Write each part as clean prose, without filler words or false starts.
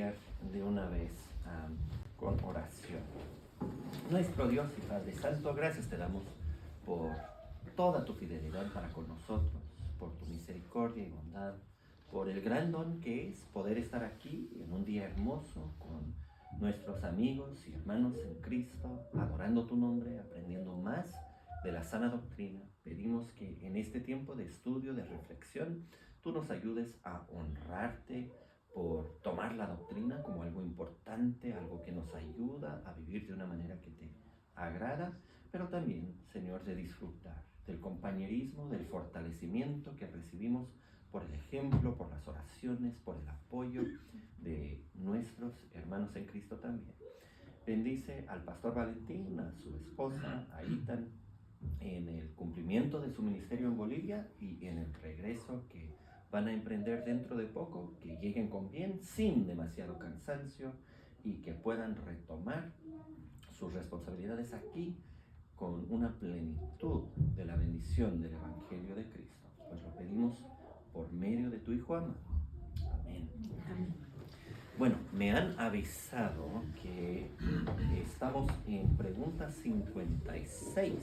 iniciar de una vez con oración. Nuestro Dios y Padre Santo, gracias te damos por toda tu fidelidad para con nosotros, por tu misericordia y bondad, por el gran don que es poder estar aquí en un día hermoso con nuestros amigos y hermanos en Cristo, adorando tu nombre, aprendiendo más de la sana doctrina. Pedimos que en este tiempo de estudio, de reflexión, tú nos ayudes a honrarte por tomar la doctrina como algo importante, algo que nos ayuda a vivir de una manera que te agrada, pero también, Señor, de disfrutar del compañerismo, del fortalecimiento que recibimos por el ejemplo, por las oraciones, por el apoyo de nuestros hermanos en Cristo también. Bendice al pastor Valentín, a su esposa, a Itan, en el cumplimiento de su ministerio en Bolivia y en el regreso que van a emprender dentro de poco, que lleguen con bien, sin demasiado cansancio y que puedan retomar sus responsabilidades aquí con una plenitud de la bendición del Evangelio de Cristo. Pues lo pedimos por medio de tu Hijo amado. Amén. Bueno, me han avisado que estamos en pregunta 56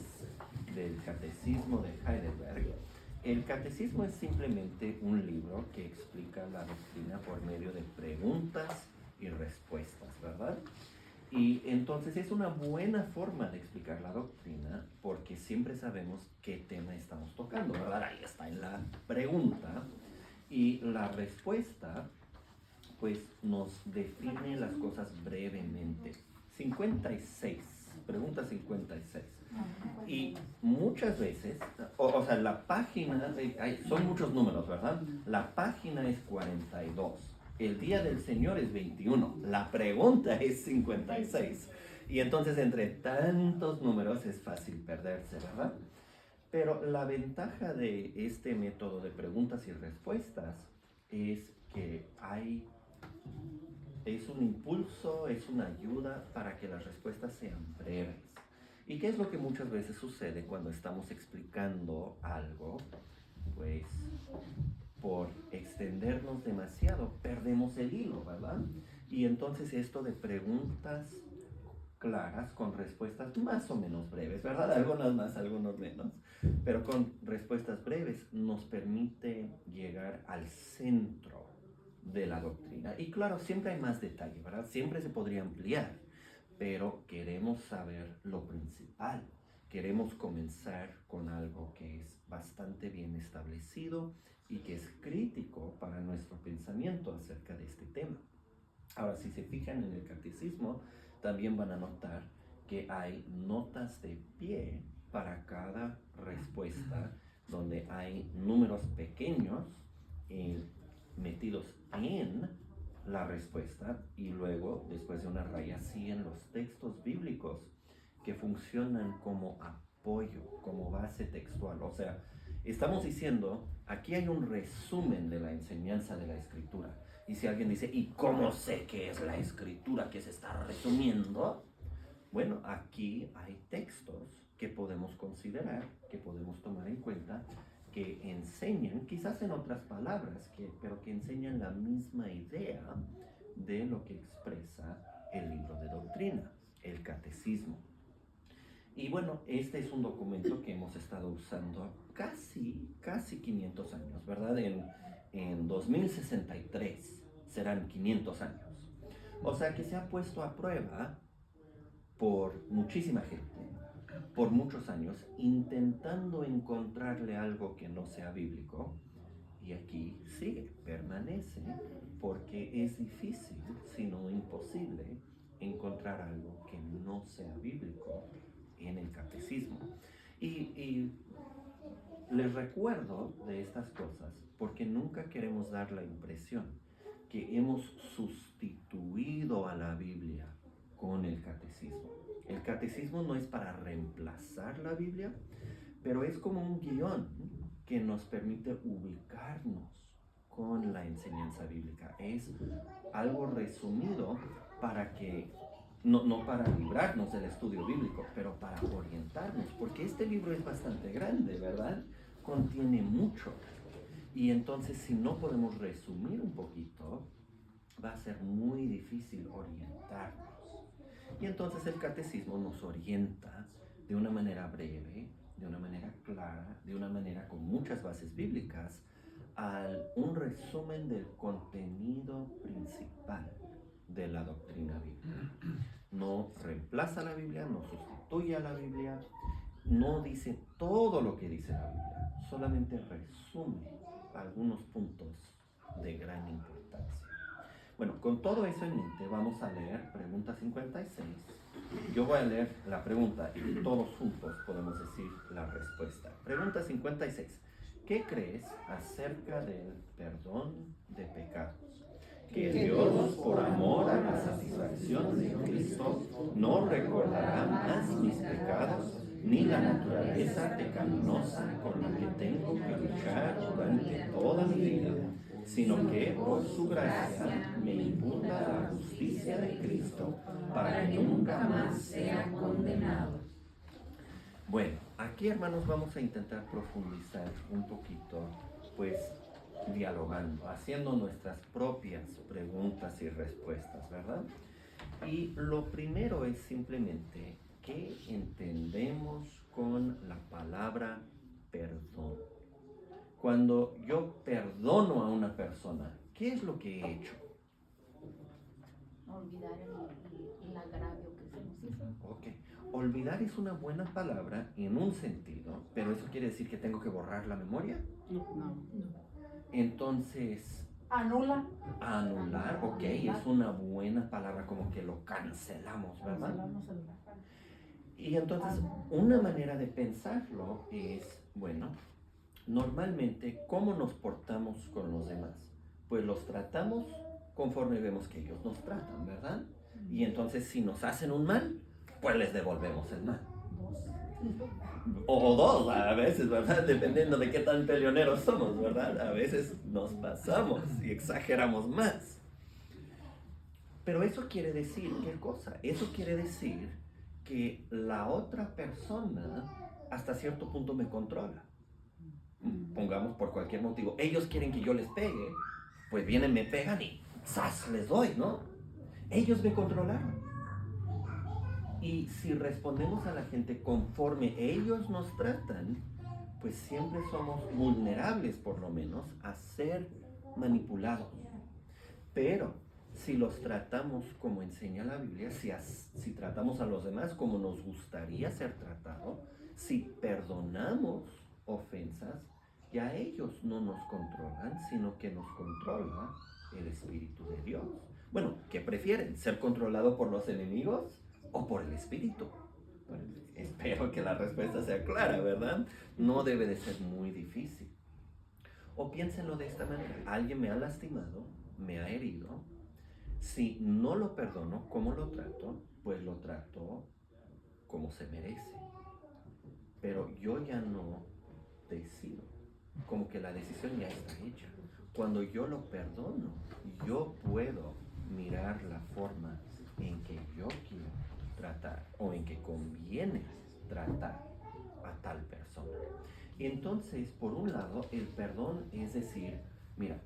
del Catecismo de Heidelberg. El Catecismo es simplemente un libro que explica la doctrina por medio de preguntas y respuestas, ¿verdad? Y entonces es una buena forma de explicar la doctrina porque siempre sabemos qué tema estamos tocando, ¿verdad? Ahí está en la pregunta. Y la respuesta pues nos define las cosas brevemente. 56, pregunta 56. Y muchas veces, o sea, la página, son muchos números, ¿verdad? La página es 42, el día del Señor es 21, la pregunta es 56. Y entonces entre tantos números es fácil perderse, ¿verdad? Pero la ventaja de este método de preguntas y respuestas es que es un impulso, es una ayuda para que las respuestas sean breves. ¿Y qué es lo que muchas veces sucede cuando estamos explicando algo? Pues por extendernos demasiado, perdemos el hilo, ¿verdad? Y entonces esto de preguntas claras con respuestas más o menos breves, ¿verdad? Algunas más, algunos menos, pero con respuestas breves nos permite llegar al centro de la doctrina. Y claro, siempre hay más detalle, ¿verdad? Siempre se podría ampliar, pero queremos saber lo principal. Queremos comenzar con algo que es bastante bien establecido y que es crítico para nuestro pensamiento acerca de este tema. Ahora, si se fijan en el catecismo, también van a notar que hay notas de pie para cada respuesta, donde hay números pequeños metidos en la respuesta y luego, después de una raya, siguen los textos bíblicos que funcionan como apoyo, como base textual. O sea, estamos diciendo, aquí hay un resumen de la enseñanza de la Escritura. Y si alguien dice, ¿y cómo sé qué es la Escritura que se está resumiendo? Bueno, aquí hay textos que podemos considerar, que podemos tomar en cuenta, que enseñan, quizás en otras palabras, pero que enseñan la misma idea de lo que expresa el libro de doctrina, el catecismo. Y bueno, este es un documento que hemos estado usando casi 500 años, ¿verdad? En 2063 serán 500 años. O sea que se ha puesto a prueba por muchísima gente, por muchos años, intentando encontrarle algo que no sea bíblico. Y aquí sigue, permanece, porque es difícil, si no imposible, encontrar algo que no sea bíblico en el catecismo. Y les recuerdo de estas cosas porque nunca queremos dar la impresión que hemos sustituido a la Biblia con el catecismo. El catecismo no es para reemplazar la Biblia, pero es como un guión que nos permite ubicarnos con la enseñanza bíblica. Es algo resumido para que, no para librarnos del estudio bíblico, pero para orientarnos, porque este libro es bastante grande, ¿verdad? Contiene mucho. Y entonces si no podemos resumir un poquito, va a ser muy difícil orientarnos. Y entonces el catecismo nos orienta de una manera breve, de una manera clara, de una manera con muchas bases bíblicas, a un resumen del contenido principal de la doctrina bíblica. No reemplaza la Biblia, no sustituye a la Biblia, no dice todo lo que dice la Biblia, solamente resume algunos puntos de gran importancia. Bueno, con todo eso en mente, vamos a leer pregunta 56. Yo voy a leer la pregunta y todos juntos podemos decir la respuesta. Pregunta 56. ¿Qué crees acerca del perdón de pecados? Que Dios, por amor a la satisfacción de Cristo, no recordará más mis pecados ni la naturaleza pecaminosa con la que tengo que luchar durante toda mi vida, sino que por su gracia me imputa la justicia de Cristo para que nunca más sea condenado. Bueno, aquí, hermanos, vamos a intentar profundizar un poquito, pues dialogando, haciendo nuestras propias preguntas y respuestas, ¿verdad? Y lo primero es simplemente qué entendemos con la palabra perdón. Cuando yo perdono a una persona, ¿qué es lo que he hecho? Olvidar el agravio que se nos hizo. Ok. Olvidar es una buena palabra en un sentido, pero ¿eso quiere decir que tengo que borrar la memoria? No. Entonces, anular, ok, es una buena palabra, como que lo cancelamos, ¿verdad? Y entonces, una manera de pensarlo es, bueno, normalmente, ¿cómo nos portamos con los demás? Pues los tratamos conforme vemos que ellos nos tratan, ¿verdad? Y entonces, si nos hacen un mal, pues les devolvemos el mal. O dos a veces, ¿verdad? Dependiendo de qué tan peleoneros somos, ¿verdad? A veces nos pasamos y exageramos más. Pero eso quiere decir, ¿qué cosa? Eso quiere decir que la otra persona hasta cierto punto me controla. Pongamos por cualquier motivo. Ellos quieren que yo les pegue, pues vienen, me pegan y ¡zas! Les doy, ¿no? Ellos me controlaron. Y si respondemos a la gente conforme ellos nos tratan, pues siempre somos vulnerables, por lo menos, a ser manipulados. Pero si los tratamos como enseña la Biblia, si tratamos a los demás como nos gustaría ser tratados, si perdonamos ofensas, ya ellos no nos controlan, sino que nos controla el Espíritu de Dios. Bueno, ¿qué prefieren? ¿Ser controlado por los enemigos o por el Espíritu? Bueno, espero que la respuesta sea clara, ¿verdad? No debe de ser muy difícil. O piénsenlo de esta manera. Alguien me ha lastimado, me ha herido. Si no lo perdono, ¿cómo lo trato? Pues lo trato como se merece. Pero yo ya no decido. Como que la decisión ya está hecha. Cuando yo lo perdono, yo puedo mirar la forma en que yo quiero tratar o en que conviene tratar a tal persona. Entonces, por un lado, el perdón es decir, mira,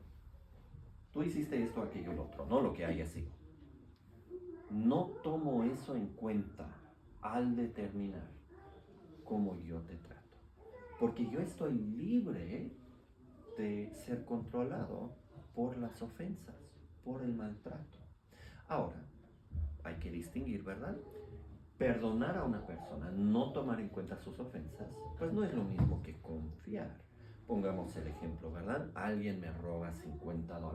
tú hiciste esto, aquello, lo otro, no lo que haya sido. No tomo eso en cuenta al determinar cómo yo te trato. Porque yo estoy libre de ser controlado por las ofensas, por el maltrato. Ahora, hay que distinguir, ¿verdad? Perdonar a una persona, no tomar en cuenta sus ofensas, pues no es lo mismo que confiar. Pongamos el ejemplo, ¿verdad? Alguien me roba $50.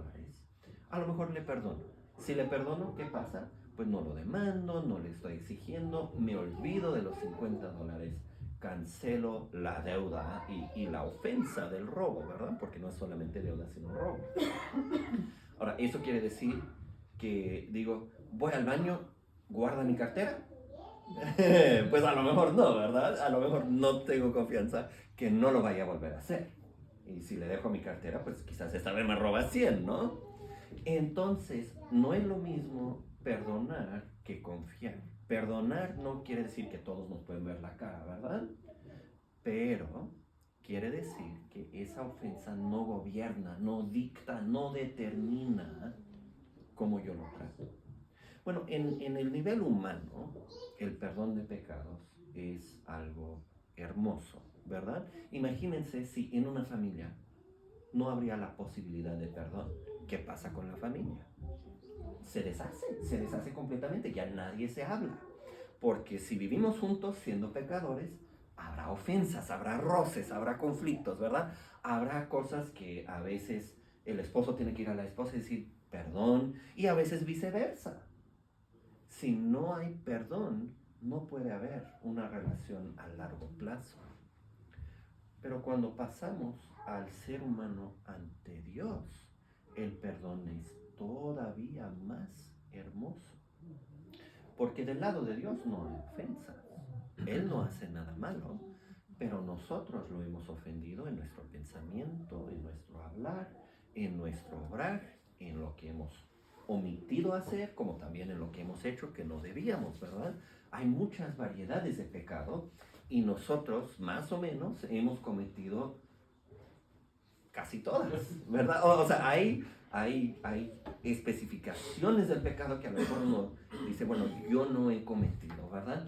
A lo mejor le perdono. Si le perdono, ¿qué pasa? Pues no lo demando, no le estoy exigiendo, me olvido de los $50, cancelo la deuda y la ofensa del robo, ¿verdad? Porque no es solamente deuda, sino robo. Ahora, eso quiere decir que digo, voy al baño, guarda mi cartera. Pues a lo mejor no, ¿verdad? A lo mejor no tengo confianza que no lo vaya a volver a hacer. Y si le dejo mi cartera, pues quizás esta vez me roba 100, ¿no? Entonces, no es lo mismo perdonar que confiar. Perdonar no quiere decir que todos nos pueden ver la cara, ¿verdad? Pero quiere decir que esa ofensa no gobierna, no dicta, no determina cómo yo lo trato. Bueno, en el nivel humano, el perdón de pecados es algo hermoso, ¿verdad? Imagínense si en una familia no habría la posibilidad de perdón. ¿Qué pasa con la familia? Se deshace completamente, ya nadie se habla. Porque si vivimos juntos siendo pecadores, habrá ofensas, habrá roces, habrá conflictos, ¿verdad? Habrá cosas que a veces el esposo tiene que ir a la esposa y decir perdón, y a veces viceversa. Si no hay perdón, no puede haber una relación a largo plazo. Pero cuando pasamos al ser humano ante Dios, el perdón es todavía más hermoso. Porque del lado de Dios no hay ofensas. Él no hace nada malo, pero nosotros lo hemos ofendido en nuestro pensamiento, en nuestro hablar, en nuestro obrar, en lo que hemos omitido hacer, como también en lo que hemos hecho que no debíamos, ¿verdad? Hay muchas variedades de pecado y nosotros, más o menos, hemos cometido casi todas, ¿verdad? O sea, hay especificaciones del pecado que a lo mejor uno dice, bueno, yo no he cometido, ¿verdad?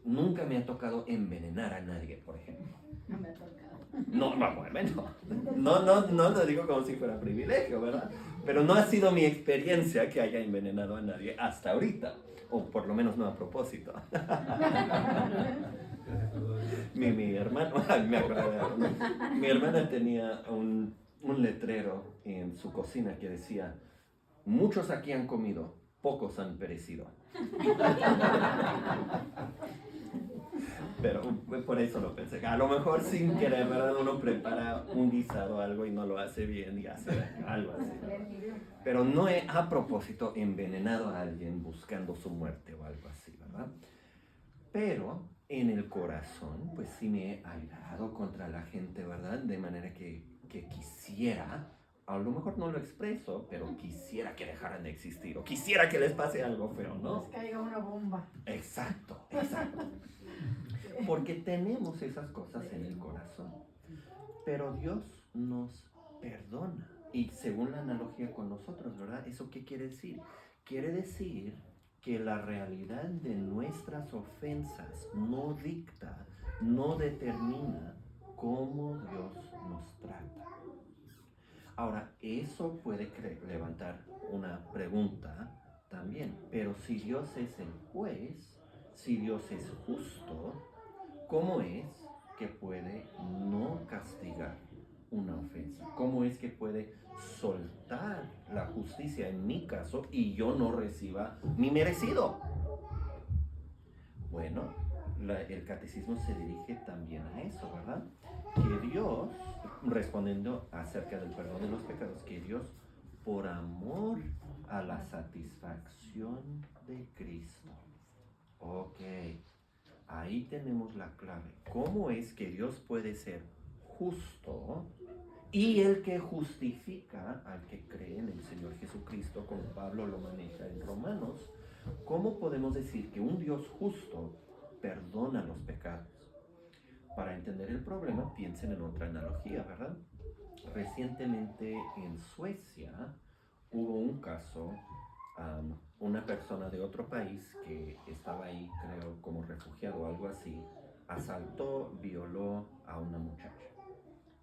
Nunca me ha tocado envenenar a nadie, por ejemplo. No me ha tocado. No, bueno, no lo digo como si fuera privilegio, ¿verdad? Pero no ha sido mi experiencia que haya envenenado a nadie hasta ahorita, o por lo menos no a propósito. Mi hermano, me acuerdo de algo, ¿no? Mi hermana tenía un letrero en su cocina que decía, muchos aquí han comido, pocos han perecido. Pero por eso lo pensé. A lo mejor sin querer, ¿verdad? Uno prepara un guisado o algo y no lo hace bien y hace daño, algo así. Pero no he a propósito envenenado a alguien buscando su muerte o algo así, ¿verdad? Pero en el corazón, pues sí me he airado contra la gente, ¿verdad? De manera que quisiera, a lo mejor no lo expreso, pero quisiera que dejaran de existir o quisiera que les pase algo feo, ¿no? Que caiga una bomba. Exacto. Porque tenemos esas cosas en el corazón. Pero Dios nos perdona. Y según la analogía con nosotros, ¿verdad? ¿Eso qué quiere decir? Quiere decir que la realidad de nuestras ofensas no dicta, no determina cómo Dios nos trata. Ahora, eso puede levantar una pregunta también. Pero si Dios es el juez, si Dios es justo, ¿cómo es que puede no castigar una ofensa? ¿Cómo es que puede soltar la justicia en mi caso y yo no reciba mi merecido? Bueno, el catecismo se dirige también a eso, ¿verdad? Que Dios, respondiendo acerca del perdón de los pecados, que Dios, por amor a la satisfacción de Cristo. Ok. Ahí tenemos la clave. ¿Cómo es que Dios puede ser justo y el que justifica al que cree en el Señor Jesucristo, como Pablo lo maneja en Romanos? ¿Cómo podemos decir que un Dios justo perdona los pecados? Para entender el problema, piensen en otra analogía, ¿verdad? Recientemente en Suecia hubo un caso, una persona de otro país que estaba ahí, creo, como refugiado o algo así, asaltó, violó a una muchacha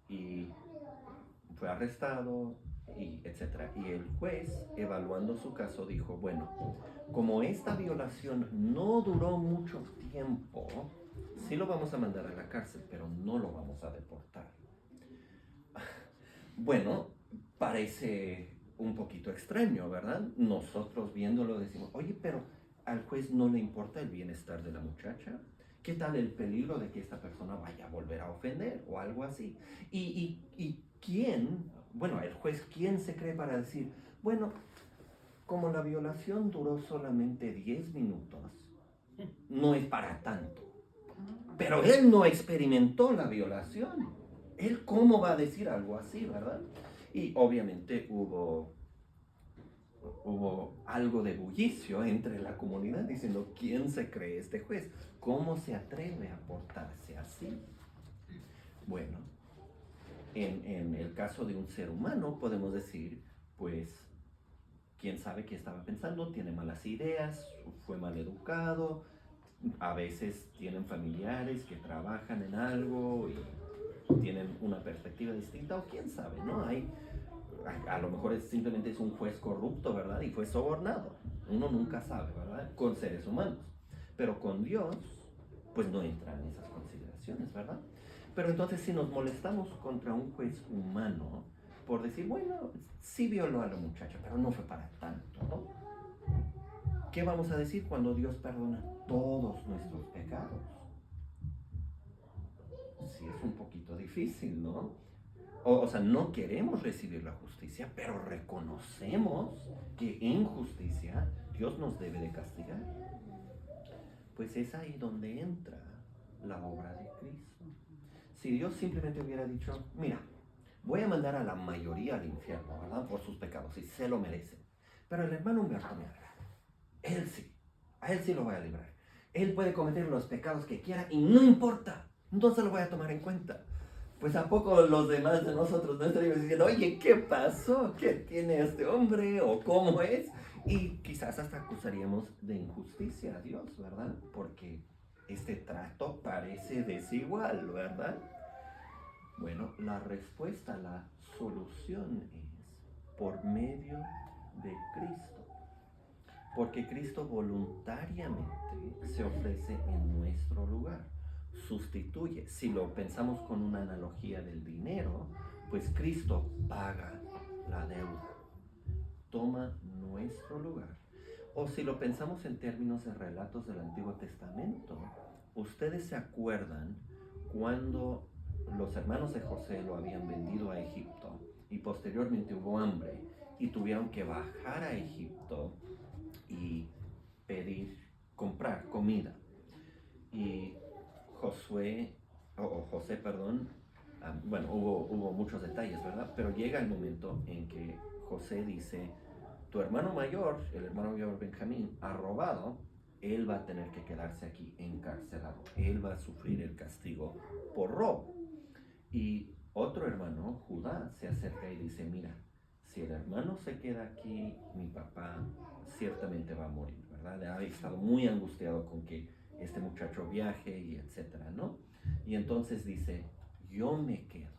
y fue arrestado, y etc. Y el juez, evaluando su caso, dijo, bueno, como esta violación no duró mucho tiempo, sí lo vamos a mandar a la cárcel, pero no lo vamos a deportar. Bueno, parece un poquito extraño, ¿verdad? Nosotros viéndolo decimos, oye, pero al juez no le importa el bienestar de la muchacha. ¿Qué tal el peligro de que esta persona vaya a volver a ofender o algo así? ¿Y quién, bueno, el juez, quién se cree para decir, bueno, como la violación duró solamente 10 minutos, no es para tanto? Pero él no experimentó la violación. ¿Él cómo va a decir algo así, verdad? Y obviamente hubo algo de bullicio entre la comunidad diciendo, ¿quién se cree este juez? ¿Cómo se atreve a portarse así? Bueno, en el caso de un ser humano podemos decir, pues, quién sabe qué estaba pensando, tiene malas ideas, fue mal educado, a veces tienen familiares que trabajan en algo y tienen una perspectiva distinta, o quién sabe, ¿no? A lo mejor simplemente es un juez corrupto, ¿verdad? Y fue sobornado. Uno nunca sabe, ¿verdad? Con seres humanos. Pero con Dios, pues no entran esas consideraciones, ¿verdad? Pero entonces si nos molestamos contra un juez humano por decir, bueno, sí violó a la muchacha, pero no fue para tanto, ¿no? ¿Qué vamos a decir cuando Dios perdona todos nuestros pecados? Sí, es un poquito difícil, ¿no? O sea, no queremos recibir la justicia, pero reconocemos que en justicia Dios nos debe de castigar. Pues es ahí donde entra la obra de Cristo. Si Dios simplemente hubiera dicho, mira, voy a mandar a la mayoría al infierno, ¿verdad? Por sus pecados, y se lo merecen. Pero el hermano Humberto me agrada. Él sí, a él sí lo voy a librar. Él puede cometer los pecados que quiera y no importa, entonces lo voy a tomar en cuenta. Pues ¿a poco los demás de nosotros no estaríamos diciendo, oye, ¿qué pasó? ¿Qué tiene este hombre? ¿O cómo es? Y quizás hasta acusaríamos de injusticia a Dios, ¿verdad? Porque este trato parece desigual, ¿verdad? Bueno, la respuesta, la solución es por medio de Cristo. Porque Cristo voluntariamente se ofrece en nuestro lugar. Sustituye. Si lo pensamos con una analogía del dinero, pues Cristo paga la deuda, toma nuestro lugar. O si lo pensamos en términos de relatos del Antiguo Testamento, ustedes se acuerdan cuando los hermanos de José lo habían vendido a Egipto y posteriormente hubo hambre y tuvieron que bajar a Egipto y comprar comida. Y José, perdón, bueno, hubo muchos detalles, ¿verdad? Pero llega el momento en que José dice, tu hermano mayor, el hermano mayor Benjamín, ha robado, él va a tener que quedarse aquí encarcelado, él va a sufrir el castigo por robo. Y otro hermano, Judá, se acerca y dice, mira, si el hermano se queda aquí, mi papá ciertamente va a morir, ¿verdad? Ha estado muy angustiado con que este muchacho viaje y etcétera, ¿no? Y entonces dice, yo me quedo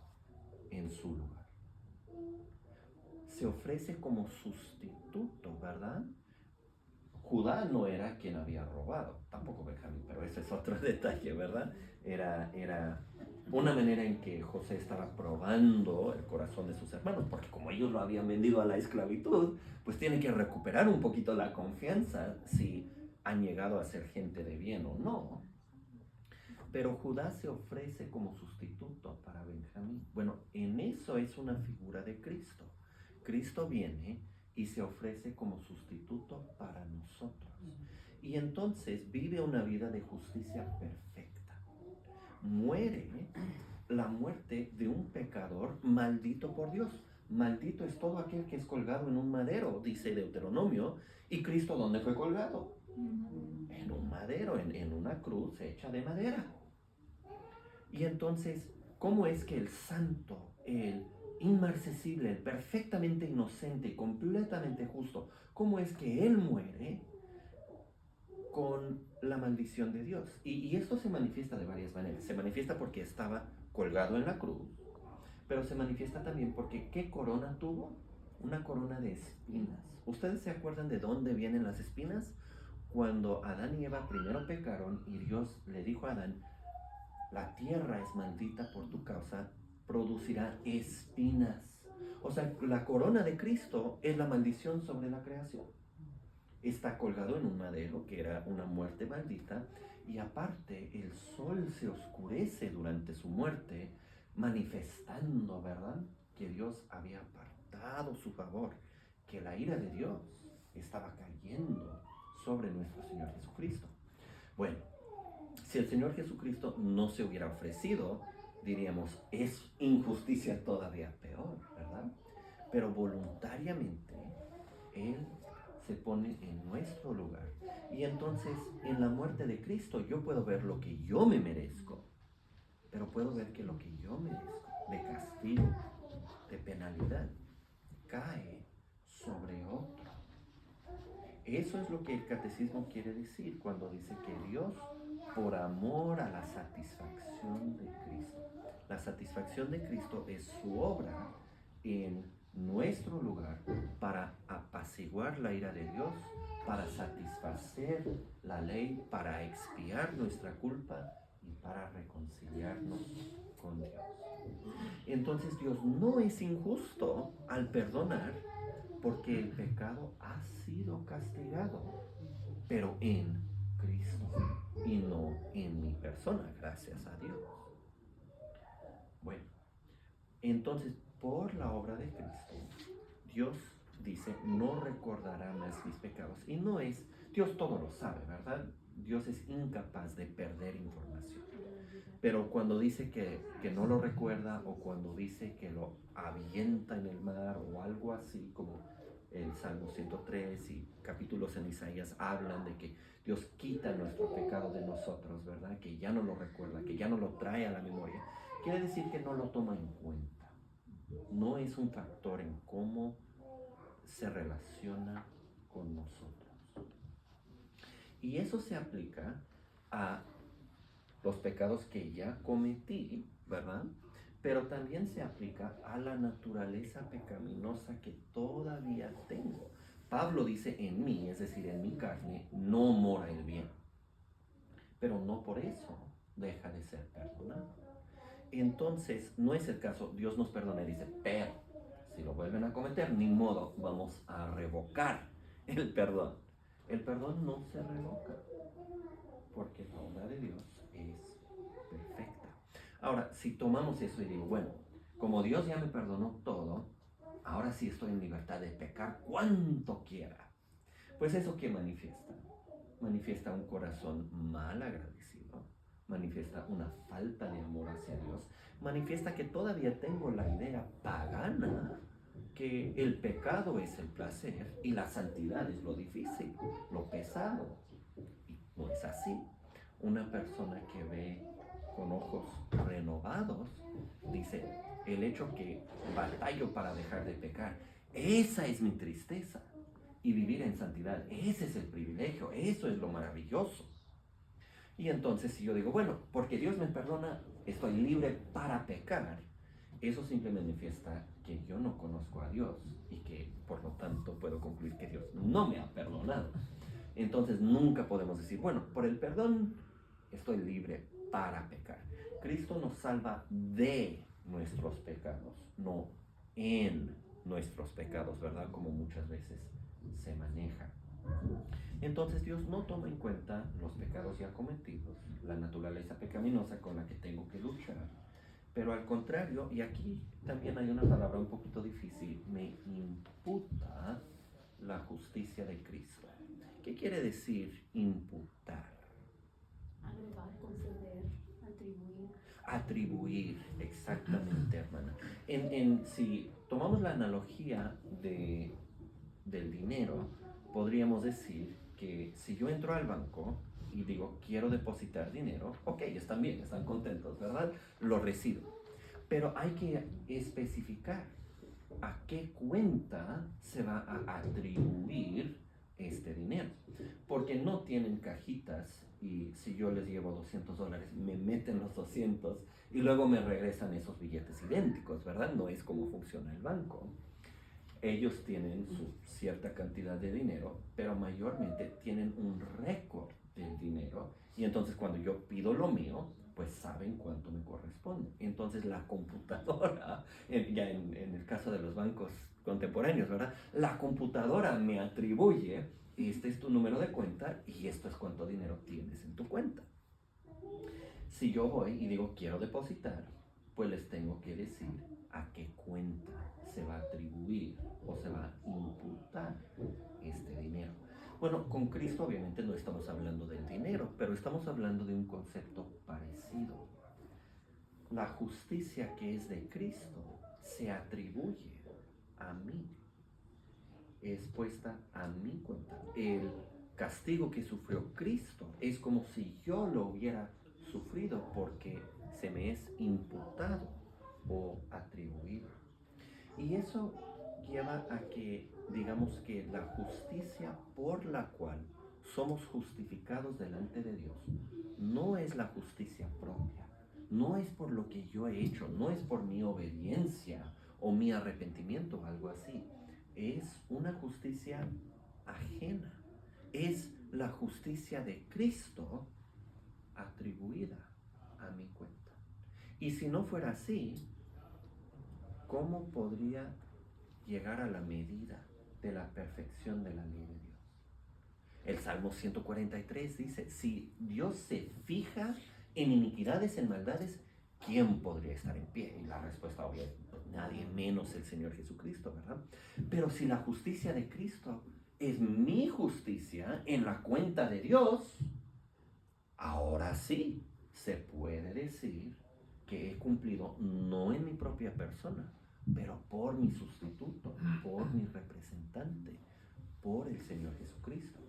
en su lugar. Se ofrece como sustituto, ¿verdad? Judá no era quien había robado, tampoco Benjamín, pero ese es otro detalle, ¿verdad? Era una manera en que José estaba probando el corazón de sus hermanos, porque como ellos lo habían vendido a la esclavitud, pues tiene que recuperar un poquito la confianza si han llegado a ser gente de bien o no. Pero Judá se ofrece como sustituto para Benjamín. Bueno, en eso es una figura de Cristo. Cristo viene y se ofrece como sustituto para nosotros. Y entonces vive una vida de justicia perfecta. Muere la muerte de un pecador maldito por Dios. Maldito es todo aquel que es colgado en un madero, dice Deuteronomio. ¿Y Cristo dónde fue colgado? En un madero, en una cruz hecha de madera. Y entonces, ¿cómo es que el santo, el inmarcesible, el perfectamente inocente, completamente justo, cómo es que él muere con la maldición de Dios? Y esto se manifiesta de varias maneras. Se manifiesta porque estaba colgado en la cruz, pero se manifiesta también porque ¿qué corona tuvo? Una corona de espinas. ¿Ustedes se acuerdan de dónde vienen las espinas? Cuando Adán y Eva primero pecaron y Dios le dijo a Adán, la tierra es maldita por tu causa, producirá espinas. O sea, la corona de Cristo es la maldición sobre la creación. Está colgado en un madero, que era una muerte maldita, y aparte el sol se oscurece durante su muerte, manifestando, ¿verdad?, que Dios había apartado su favor, que la ira de Dios estaba cayendo sobre nuestro Señor Jesucristo. Bueno, si el Señor Jesucristo no se hubiera ofrecido, diríamos, es injusticia todavía peor, ¿verdad? Pero voluntariamente, Él se pone en nuestro lugar. Y entonces, en la muerte de Cristo, yo puedo ver lo que yo me merezco, pero puedo ver que lo que yo merezco, de castigo, de penalidad, cae sobre otro. Eso es lo que el catecismo quiere decir cuando dice que Dios, por amor a la satisfacción de Cristo, la satisfacción de Cristo es su obra en nuestro lugar para apaciguar la ira de Dios, para satisfacer la ley, para expiar nuestra culpa y para reconciliarnos con Dios. Entonces Dios no es injusto al perdonar porque el pecado ha sido castigado, pero en Cristo y no en mi persona, gracias a Dios. Bueno, entonces por la obra de Cristo, Dios dice, no recordará más mis pecados. Y no es, Dios todo lo sabe, ¿verdad? Dios es incapaz de perder información. Pero cuando dice que no lo recuerda o cuando dice que lo avienta en el mar o algo así, como el Salmo 103 y capítulos en Isaías hablan de que Dios quita nuestro pecado de nosotros, ¿verdad? Que ya no lo recuerda, que ya no lo trae a la memoria. Quiere decir que no lo toma en cuenta. No es un factor en cómo se relaciona con nosotros. Y eso se aplica a los pecados que ya cometí, ¿verdad? Pero también se aplica a la naturaleza pecaminosa que todavía tengo. Pablo dice, en mí, es decir, en mi carne, no mora el bien. Pero no por eso deja de ser perdonado. Entonces, no es el caso, Dios nos perdona y dice, pero si lo vuelven a cometer, ni modo, vamos a revocar el perdón. El perdón no se revoca, porque la obra de Dios es perfecta. Ahora, si tomamos eso y digo, bueno, como Dios ya me perdonó todo, ahora sí estoy en libertad de pecar cuanto quiera. Pues eso que manifiesta. Manifiesta un corazón mal agradecido, manifiesta una falta de amor hacia Dios, manifiesta que todavía tengo la idea pagana que el pecado es el placer y la santidad es lo difícil, lo pesado. Y no es así. Una persona que ve con ojos renovados dice, el hecho que batallo para dejar de pecar, esa es mi tristeza. Y vivir en santidad, ese es el privilegio, eso es lo maravilloso. Y entonces si yo digo, bueno, porque Dios me perdona, estoy libre para pecar, eso simplemente manifiesta que yo no conozco a Dios y que por lo tanto puedo concluir que Dios no me ha perdonado. Entonces nunca podemos decir, bueno, por el perdón estoy libre para pecar. Cristo nos salva de nuestros pecados, no en nuestros pecados, ¿verdad? Como muchas veces se maneja. Entonces Dios no toma en cuenta los pecados ya cometidos, la naturaleza pecaminosa con la que tengo que luchar, pero al contrario, y aquí también hay una palabra un poquito difícil, me imputa la justicia de Cristo. ¿Qué quiere decir imputar? Agregar, conceder, atribuir. Atribuir, exactamente, hermana. Si tomamos la analogía del dinero, podríamos decir que si yo entro al banco y digo, quiero depositar dinero, ok, están bien, están contentos, ¿verdad? Lo recibo. Pero hay que especificar a qué cuenta se va a atribuir este dinero. Porque no tienen cajitas y si yo les llevo $200, me meten los 200 y luego me regresan esos billetes idénticos, ¿verdad? No es como funciona el banco. Ellos tienen su cierta cantidad de dinero, pero mayormente tienen un récord del dinero y entonces cuando yo pido lo mío, pues saben cuánto me corresponde. Entonces la computadora, ya en el caso de los bancos contemporáneos, ¿verdad? La computadora me atribuye, este es tu número de cuenta y esto es cuánto dinero tienes en tu cuenta. Si yo voy y digo quiero depositar, pues les tengo que decir a qué cuenta se va a atribuir o se va a imputar este dinero. Bueno, con Cristo obviamente no estamos hablando del dinero, pero estamos hablando de un concepto parecido. La justicia que es de Cristo se atribuye a mí, es puesta a mi cuenta. El castigo que sufrió Cristo es como si yo lo hubiera sufrido porque se me es imputado o atribuido. Y eso lleva a que digamos que la justicia por la cual somos justificados delante de Dios no es la justicia propia, no es por lo que yo he hecho, no es por mi obediencia o mi arrepentimiento o algo así. Es una justicia ajena. Es la justicia de Cristo atribuida a mi cuenta. Y si no fuera así, ¿cómo podría llegar a la medida de la perfección de la ley de Dios? El Salmo 143 dice, si Dios se fija en iniquidades, en maldades, ¿quién podría estar en pie? Y la respuesta obvia es nadie, menos el Señor Jesucristo, ¿verdad? Pero si la justicia de Cristo es mi justicia en la cuenta de Dios, ahora sí se puede decir que he cumplido no en mi propia persona, pero por mi sustituto, por mi representante, por el Señor Jesucristo.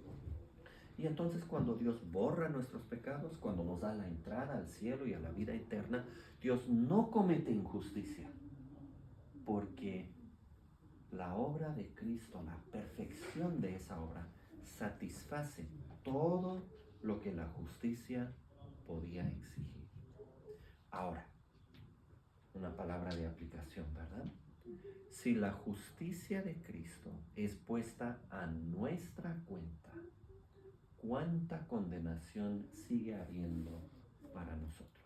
Y entonces cuando Dios borra nuestros pecados, cuando nos da la entrada al cielo y a la vida eterna, Dios no comete injusticia, porque la obra de Cristo, la perfección de esa obra, satisface todo lo que la justicia podía exigir. Ahora, una palabra de aplicación, ¿verdad? Si la justicia de Cristo es puesta a nuestra cuenta, ¿cuánta condenación sigue habiendo para nosotros?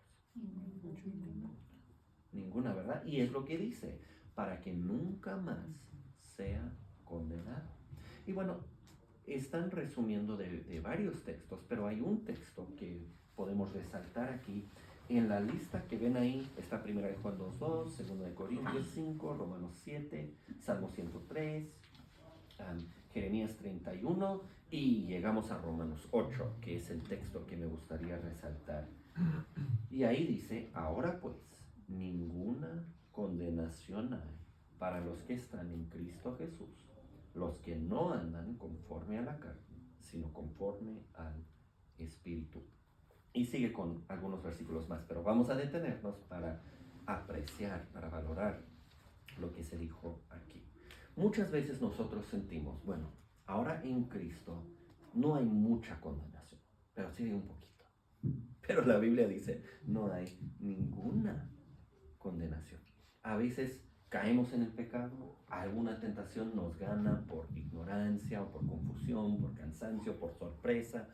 Ninguna, ¿verdad? Y es lo que dice, para que nunca más sea condenado. Y bueno, están resumiendo de varios textos, pero hay un texto que podemos resaltar aquí. En la lista que ven ahí está 1 Juan 2:2, 2 Corintios 5, Romanos 7, Salmo 103, Jeremías 31 y llegamos a Romanos 8, que es el texto que me gustaría resaltar. Y ahí dice, ahora pues, ninguna condenación hay para los que están en Cristo Jesús, los que no andan conforme a la carne, sino conforme al Espíritu. Y sigue con algunos versículos más, pero vamos a detenernos para apreciar, para valorar lo que se dijo aquí. Muchas veces nosotros sentimos, bueno, ahora en Cristo no hay mucha condenación, pero sí hay un poquito. Pero la Biblia dice, no hay ninguna condenación. A veces caemos en el pecado, alguna tentación nos gana por ignorancia o por confusión, por cansancio, por sorpresa,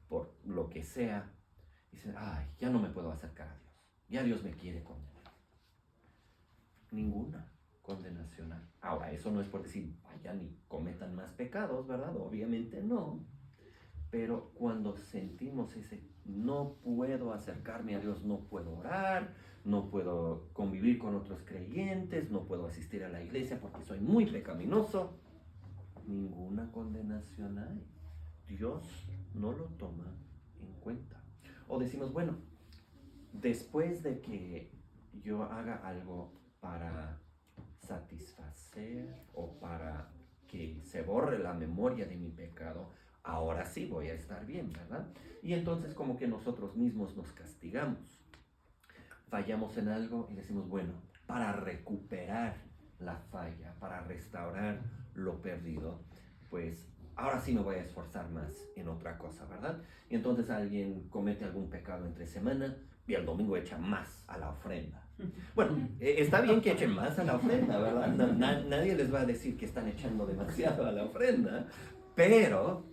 por lo que sea. Dicen, ay, ya no me puedo acercar a Dios, ya Dios me quiere condenar. Ninguna condenación hay. Ahora, eso no es por decir, vayan y cometan más pecados, ¿verdad? Obviamente no. Pero cuando sentimos ese, no puedo acercarme a Dios, no puedo orar, no puedo convivir con otros creyentes, no puedo asistir a la iglesia porque soy muy pecaminoso, ninguna condenación hay. Dios no lo toma en cuenta. O decimos, bueno, después de que yo haga algo para satisfacer o para que se borre la memoria de mi pecado, ahora sí voy a estar bien, ¿verdad? Y entonces como que nosotros mismos nos castigamos. Fallamos en algo y decimos, bueno, para recuperar la falla, para restaurar lo perdido, pues ahora sí me voy a esforzar más en otra cosa, ¿verdad? Y entonces alguien comete algún pecado entre semana y el domingo echa más a la ofrenda. Bueno, está bien que echen más a la ofrenda, ¿verdad? Nadie les va a decir que están echando demasiado a la ofrenda, pero,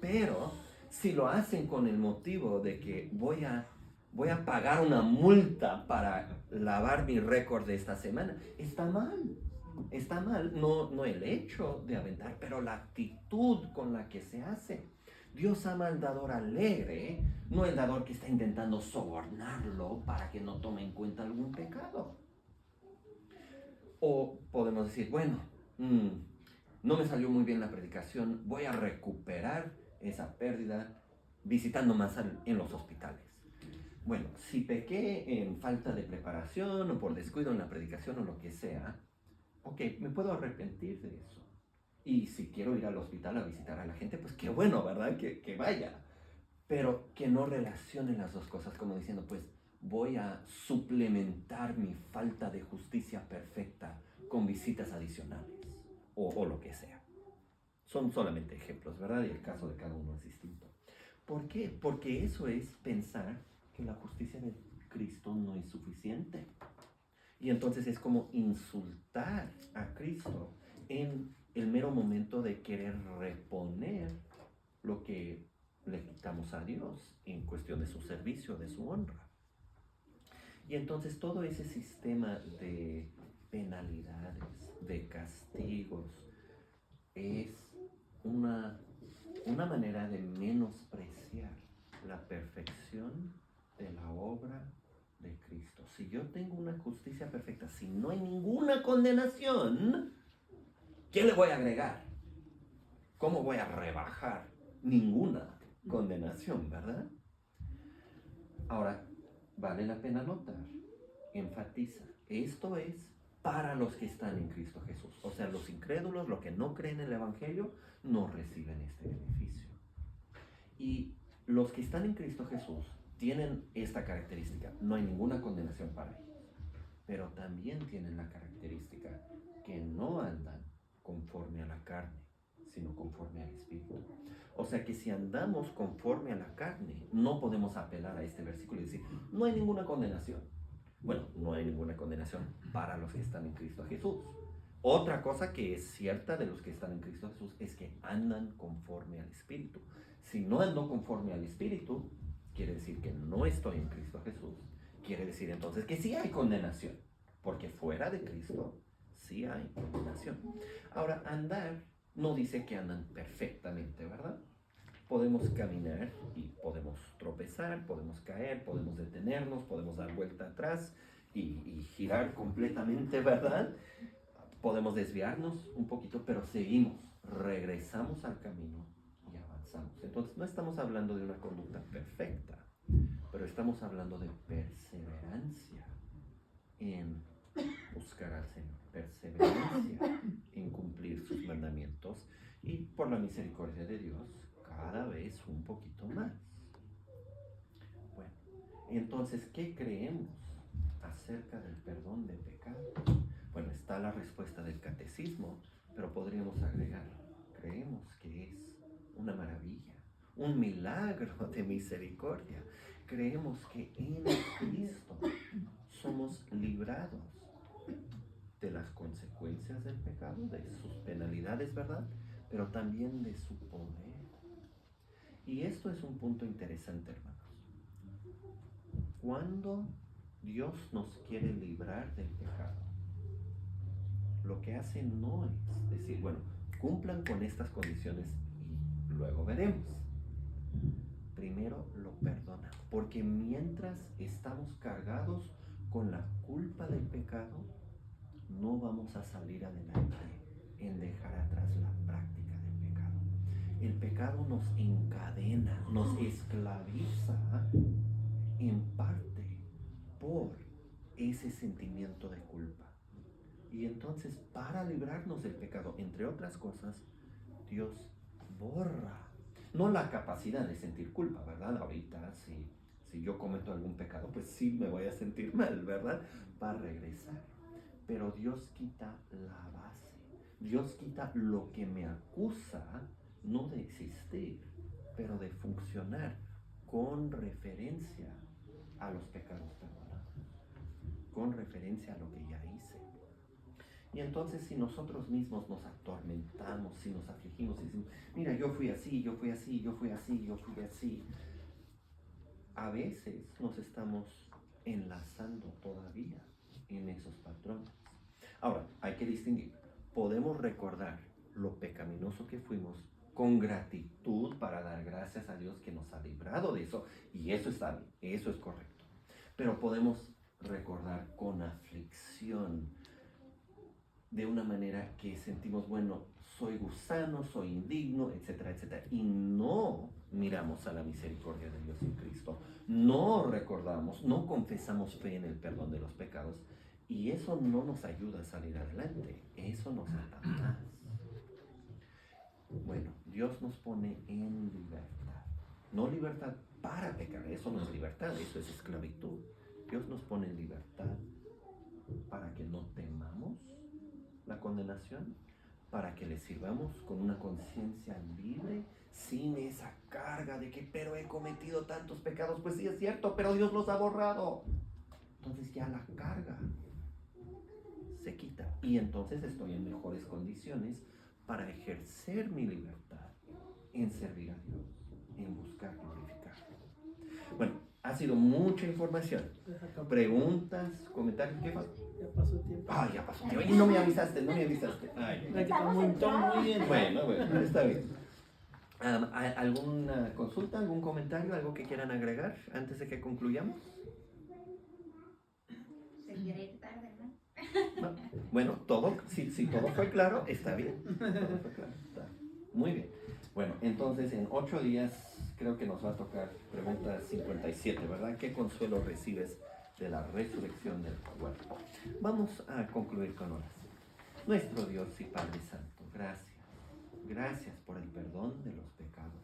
si lo hacen con el motivo de que voy a pagar una multa para lavar mi récord de esta semana, está mal. Está mal, no el hecho de aventar, pero la actitud con la que se hace. Dios ama al dador alegre, no el dador que está intentando sobornarlo para que no tome en cuenta algún pecado. O podemos decir, bueno, no me salió muy bien la predicación, voy a recuperar esa pérdida visitando más en los hospitales. Bueno, si pequé en falta de preparación o por descuido en la predicación o lo que sea, ok, me puedo arrepentir de eso. Y si quiero ir al hospital a visitar a la gente, pues qué bueno, ¿verdad? Que vaya. Pero que no relacione las dos cosas como diciendo, pues voy a suplementar mi falta de justicia perfecta con visitas adicionales o lo que sea. son solamente ejemplos, ¿verdad? Y el caso de cada uno es distinto. ¿Por qué? Porque eso es pensar que la justicia de Cristo no es suficiente. Y entonces es como insultar a Cristo en el mero momento de querer reponer lo que le quitamos a Dios en cuestión de su servicio, de su honra. Y entonces todo ese sistema de penalidades, de castigos, es una manera de menospreciar la perfección de la obra de Cristo. Si yo tengo una justicia perfecta, si no hay ninguna condenación, ¿qué le voy a agregar? ¿Cómo voy a rebajar ninguna condenación, verdad? Ahora, vale la pena notar, enfatiza, esto es para los que están en Cristo Jesús. O sea, los incrédulos, los que no creen en el Evangelio, no reciben este beneficio. Y los que están en Cristo Jesús tienen esta característica, no hay ninguna condenación para ellos, pero también tienen la característica que no andan conforme a la carne, sino conforme al Espíritu. O sea que si andamos conforme a la carne, no podemos apelar a este versículo y decir, no hay ninguna condenación. Bueno, no hay ninguna condenación para los que están en Cristo Jesús. Otra cosa que es cierta de los que están en Cristo Jesús es que andan conforme al Espíritu. Si no ando conforme al Espíritu, quiere decir que no estoy en Cristo Jesús. Quiere decir entonces que sí hay condenación, porque fuera de Cristo sí hay condenación. Ahora, andar no dice que andan perfectamente, ¿verdad? Podemos caminar y podemos tropezar, podemos caer, podemos detenernos, podemos dar vuelta atrás y girar completamente, ¿verdad? Podemos desviarnos un poquito, pero seguimos, regresamos al camino y avanzamos. Entonces no estamos hablando de una conducta perfecta, pero estamos hablando de perseverancia en buscar al Señor, perseverancia en cumplir sus mandamientos y por la misericordia de Dios cada vez un poquito más. Bueno, entonces, ¿qué creemos acerca del perdón de pecados? Bueno, está la respuesta del catecismo, pero podríamos agregar, creemos que es una maravilla, un milagro de misericordia. Creemos que en Cristo somos librados de las consecuencias del pecado, de sus penalidades, ¿verdad? Pero también de su poder. Y esto es un punto interesante, hermanos. Cuando Dios nos quiere librar del pecado, lo que hace no es decir, bueno, cumplan con estas condiciones y luego veremos. Primero lo perdona, porque mientras estamos cargados con la culpa del pecado, no vamos a salir adelante en dejar atrás la práctica del pecado. El pecado nos encadena, nos esclaviza en parte por ese sentimiento de culpa. Y entonces, para librarnos del pecado, entre otras cosas, Dios borra, no la capacidad de sentir culpa, ¿verdad? Ahorita, si yo cometo algún pecado, pues sí me voy a sentir mal, ¿verdad? Va a regresar. Pero Dios quita la base. Dios quita lo que me acusa, no de existir, pero de funcionar con referencia a los pecados perdonados, con referencia a lo que ya hice. Y entonces si nosotros mismos nos atormentamos, si nos afligimos y decimos, mira, yo fui así, yo fui así, yo fui así, yo fui así, a veces nos estamos enlazando todavía en esos patrones. Ahora, hay que distinguir. Podemos recordar lo pecaminoso que fuimos con gratitud para dar gracias a Dios que nos ha librado de eso, y eso está bien, eso es correcto. Pero podemos recordar con aflicción, de una manera que sentimos, bueno, soy gusano, soy indigno, etcétera, etcétera, y no miramos a la misericordia de Dios en Cristo, no recordamos, no confesamos fe en el perdón de los pecados, y eso no nos ayuda a salir adelante, eso nos ata más. Bueno, Dios nos pone en libertad, no libertad para pecar, eso no es libertad, eso es esclavitud. Dios nos pone en libertad para que no temamos la condenación, para que le sirvamos con una conciencia libre, sin esa carga de que, pero he cometido tantos pecados. Pues sí, es cierto, pero Dios los ha borrado. Entonces ya la carga se quita y entonces estoy en mejores condiciones para ejercer mi libertad en servir a Dios, en buscar glorificarlo. Bueno, ha sido mucha información. Preguntas, comentarios, ¿qué pasa? Ya pasó tiempo. Ah, ya pasó tiempo. Y no me avisaste. Ay. Hay que estar muy bien. Bueno, está bien. ¿Alguna consulta, algún comentario, algo que quieran agregar antes de que concluyamos? ¿Se quiere ir tarde, no? No. Bueno, si todo fue claro, está bien. Todo fue claro, está muy bien. Bueno, entonces en 8 días creo que nos va a tocar pregunta 57, ¿verdad? ¿Qué consuelo recibes de la resurrección del cuerpo? Vamos a concluir con oración. Nuestro Dios y Padre Santo, gracias. Gracias por el perdón de los pecados.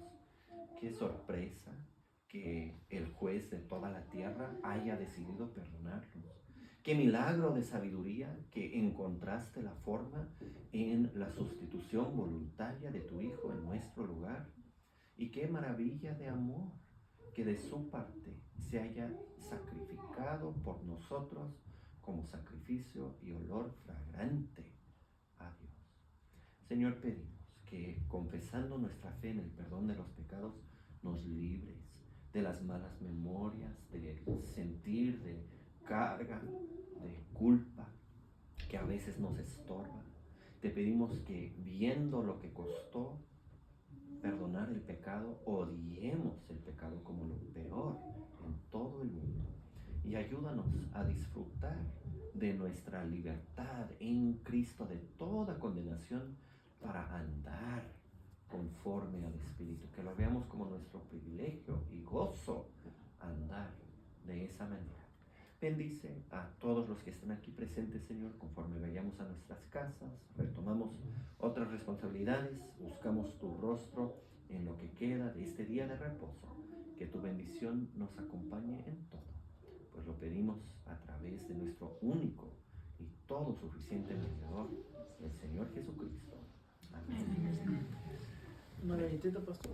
Qué sorpresa que el juez de toda la tierra haya decidido perdonarlos. Qué milagro de sabiduría que encontraste la forma en la sustitución voluntaria de tu Hijo en nuestro lugar. Y qué maravilla de amor que de su parte se haya sacrificado por nosotros como sacrificio y olor fragrante a Dios. Señor, pedimos que confesando nuestra fe en el perdón de los pecados, nos libres de las malas memorias, de sentir, de carga, de culpa que a veces nos estorba. Te pedimos que viendo lo que costó perdonar el pecado, odiemos el pecado como lo peor en todo el mundo. Y ayúdanos a disfrutar de nuestra libertad en Cristo de toda condenación para andar conforme al Espíritu. Que lo veamos como nuestro privilegio y gozo andar de esa manera. Bendice a todos los que están aquí presentes, Señor, conforme vayamos a nuestras casas, retomamos otras responsabilidades, buscamos tu rostro en lo que queda de este día de reposo. Que tu bendición nos acompañe en todo, pues lo pedimos a través de nuestro único y todo suficiente mediador, el Señor Jesucristo. Amén. Una galletita, pastor.